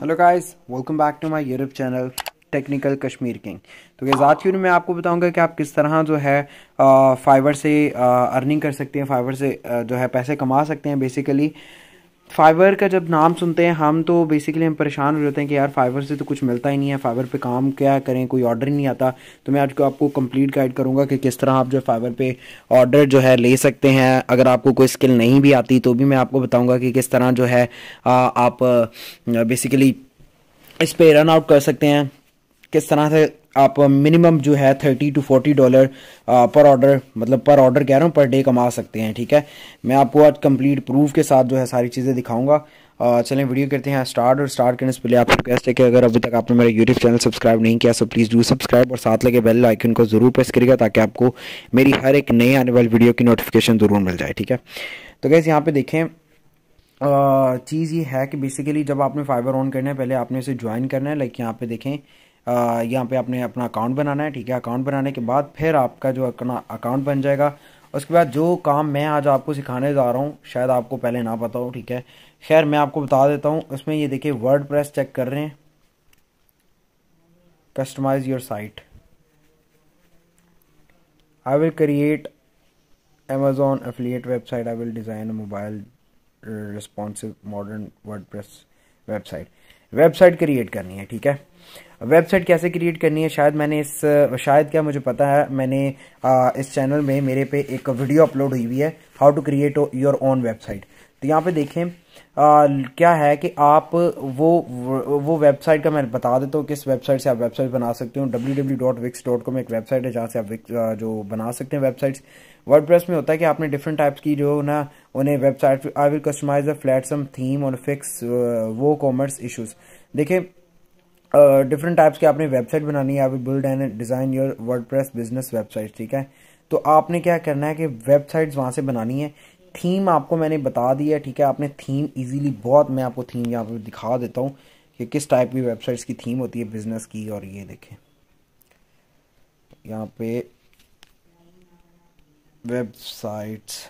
Hello guys, welcome back to my YouTube channel technical Kashmir king. तो guys आज की video में आपको बताऊंगा कि आप किस तरह जो है फाइवर से अर्निंग कर सकते हैं, फाइवर से जो है पैसे कमा सकते हैं। बेसिकली फाइवर का जब नाम सुनते हैं हम तो बेसिकली हम परेशान हो जाते हैं कि यार फाइवर से तो कुछ मिलता ही नहीं है, फाइवर पे काम क्या करें, कोई ऑर्डर ही नहीं आता। तो मैं आज को आपको कंप्लीट गाइड करूंगा कि किस तरह आप जो फाइवर पे ऑर्डर जो है ले सकते हैं। अगर आपको कोई स्किल नहीं भी आती तो भी मैं आपको बताऊंगा कि किस तरह जो है आप बेसिकली इस पे रन आउट कर सकते हैं। किस तरह से आप मिनिमम जो है $30 to $40 पर ऑर्डर, मतलब पर ऑर्डर कह रहा हूँ, पर डे कमा सकते हैं। ठीक है, मैं आपको आज कंप्लीट प्रूफ के साथ जो है सारी चीज़ें दिखाऊंगा। चलें वीडियो करते हैं स्टार्ट। और स्टार्ट करने से पहले आपको रिक्वेस्ट है कि अगर अभी तक आपने मेरा यूट्यूब चैनल सब्सक्राइब नहीं किया सो प्लीज़ डू सब्सक्राइब और साथ लगे बेल आइकन को ज़रूर प्रेस करिएगा ताकि आपको मेरी हर एक नई आने वाली वीडियो की नोटिफिकेशन ज़रूर मिल जाए। ठीक है, तो गैस यहाँ पे देखें, चीज़ ये है कि बेसिकली जब आपने फाइवर ऑन करना है पहले आपने इसे ज्वाइन करना है। लाइक यहाँ पे देखें, यहाँ पे आपने अपना अकाउंट बनाना है। ठीक है, अकाउंट बनाने के बाद फिर आपका जो अकाउंट बन जाएगा। उसके बाद जो काम मैं आज आपको सिखाने जा रहा हूँ शायद आपको पहले ना पता हो। ठीक है, खैर मैं आपको बता देता हूँ। उसमें ये देखिए वर्डप्रेस चेक कर रहे हैं, customise your site, I will create Amazon affiliate website, I will design a mobile responsive modern WordPress website. Website create करनी है। ठीक है, वेबसाइट कैसे क्रिएट करनी है शायद क्या मुझे पता है, मैंने इस चैनल में मेरे पे एक वीडियो अपलोड हुई है, how to create your own website. तो यहाँ पे देखें क्या है कि आप वो वेबसाइट का मैं बता देता हूँ किस वेबसाइट से आप वेबसाइट बना सकते हो। www.wix.com एक वेबसाइट है जहाँ से आप जो बना सकते हैं वेबसाइट्स। वर्डप्रेस में होता है कि आपने डिफरेंट टाइप्स की जो ना उन्हें website, I will customize a Flatsome theme और फिक्स वो कॉमर्स इश्यूज। देखिए डिफरेंट टाइप्स के आपने वेबसाइट बनानी है। I will build and design your WordPress business website. ठीक है, तो आपने क्या करना है कि वेबसाइट्स वहां से बनानी है। थीम आपको मैंने बता दी है। ठीक है, आपने थीम इजीली बहुत, मैं आपको थीम यहाँ पे दिखा देता हूँ कि किस टाइप की वेबसाइट्स की थीम होती है बिजनेस की। और ये देखें यहाँ पे वेबसाइट्स,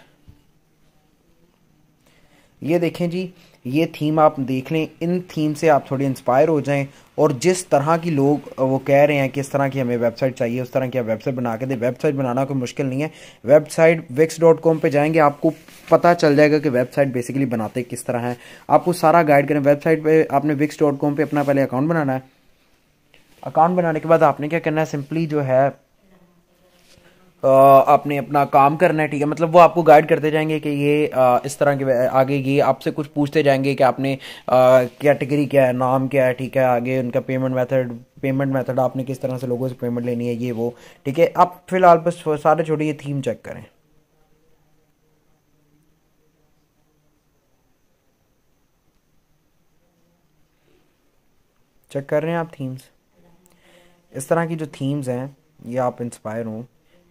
ये देखें जी, ये थीम आप देख लें। इन थीम से आप थोड़े इंस्पायर हो जाएं और जिस तरह की लोग वो कह रहे हैं कि इस तरह की हमें वेबसाइट चाहिए उस तरह की आप वेबसाइट बना के दें। वेबसाइट बनाना कोई मुश्किल नहीं है। वेबसाइट wix.com पे जाएंगे, आपको पता चल जाएगा कि वेबसाइट बेसिकली बनाते किस तरह है। आपको सारा गाइड करें। वेबसाइट पे आपने wix.com पे अपना पहले अकाउंट बनाना है। अकाउंट बनाने के बाद आपने क्या करना है, सिंपली जो है आपने अपना काम करना है। ठीक है, मतलब वो आपको गाइड करते जाएंगे कि ये इस तरह के आगे ये आपसे कुछ पूछते जाएंगे कि आपने कैटेगरी क्या है, नाम क्या है। ठीक है, आगे उनका पेमेंट मेथड आपने किस तरह से लोगों से पेमेंट लेनी है, ये वो। ठीक है, आप फिलहाल बस सारे छोटे ये थीम चेक करें। चेक कर रहे हैं आप थीम्स, इस तरह की जो थीम्स हैं ये आप इंस्पायर हों।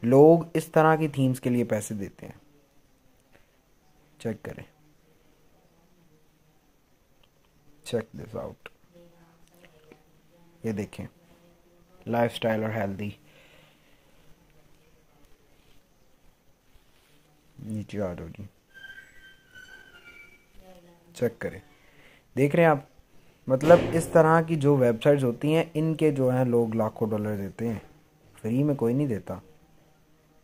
लोग इस तरह की थीम्स के लिए पैसे देते हैं। चेक करें, चेक दिस आउट। ये देखें, लाइफस्टाइल और हेल्दी, नीचे आ रही जी, चेक करें। देख रहे हैं आप, मतलब इस तरह की जो वेबसाइट्स होती हैं इनके जो हैं लोग लाखों डॉलर देते हैं, फ्री में कोई नहीं देता।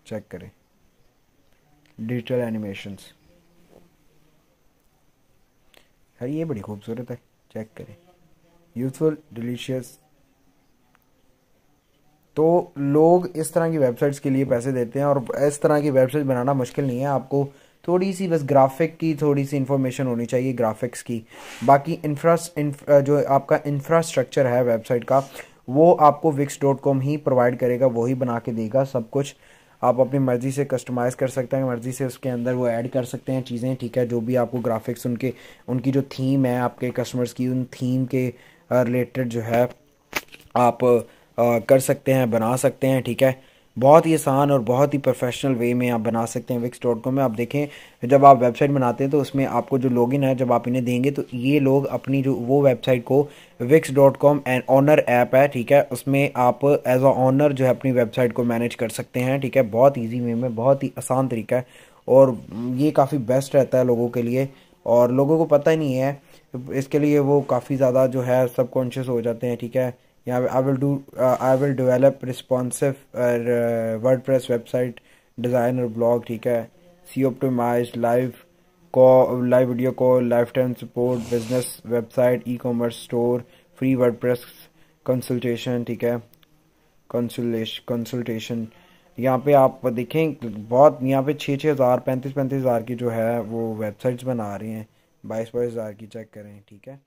चेक करें, डिजिटल एनिमेशंस है, ये बड़ी खूबसूरत है। चेक करें, यूजफुल, डिलीशियस। तो लोग इस तरह की वेबसाइट्स के लिए पैसे देते हैं और इस तरह की वेबसाइट बनाना मुश्किल नहीं है। आपको थोड़ी सी बस ग्राफिक की थोड़ी सी इंफॉर्मेशन होनी चाहिए, ग्राफिक्स की। बाकी जो आपका इंफ्रास्ट्रक्चर है वेबसाइट का वो आपको wix.com ही प्रोवाइड करेगा, वो ही बना के देगा सब कुछ। आप अपनी मर्ज़ी से कस्टमाइज़ कर सकते हैं, मर्ज़ी से उसके अंदर वो ऐड कर सकते हैं चीज़ें। ठीक है, जो भी आपको ग्राफिक्स उनकी जो थीम है आपके कस्टमर्स की, उन थीम के रिलेटेड जो है आप कर सकते हैं, बना सकते हैं। ठीक है, बहुत ही आसान और बहुत ही प्रोफेशनल वे में आप बना सकते हैं wix.com में। आप देखें जब आप वेबसाइट बनाते हैं तो उसमें आपको जो लॉगिन है जब आप इन्हें देंगे तो ये लोग अपनी जो वो वेबसाइट को wix.com एंड ऑनर ऐप है। ठीक है, उसमें आप एज अ ऑनर जो है अपनी वेबसाइट को मैनेज कर सकते हैं। ठीक है, बहुत ईजी वे में, बहुत ही आसान तरीका है और ये काफ़ी बेस्ट रहता है लोगों के लिए। और लोगों को पता ही नहीं है तो इसके लिए वो काफ़ी ज़्यादा जो है सबकॉन्शियस हो जाते हैं, ठीक है। यहाँ पे I will develop responsive WordPress website design और ब्लॉग, ठीक है। SEO optimize live video call, life time support, business website, e commerce store, free WordPress consultation, ठीक है। कंसल्टेशन यहाँ पे आप देखें बहुत, यहाँ पे 6,000 35,000 की जो है वो वेबसाइट्स बना रहे हैं, 22,000 की चेक करें, ठीक है।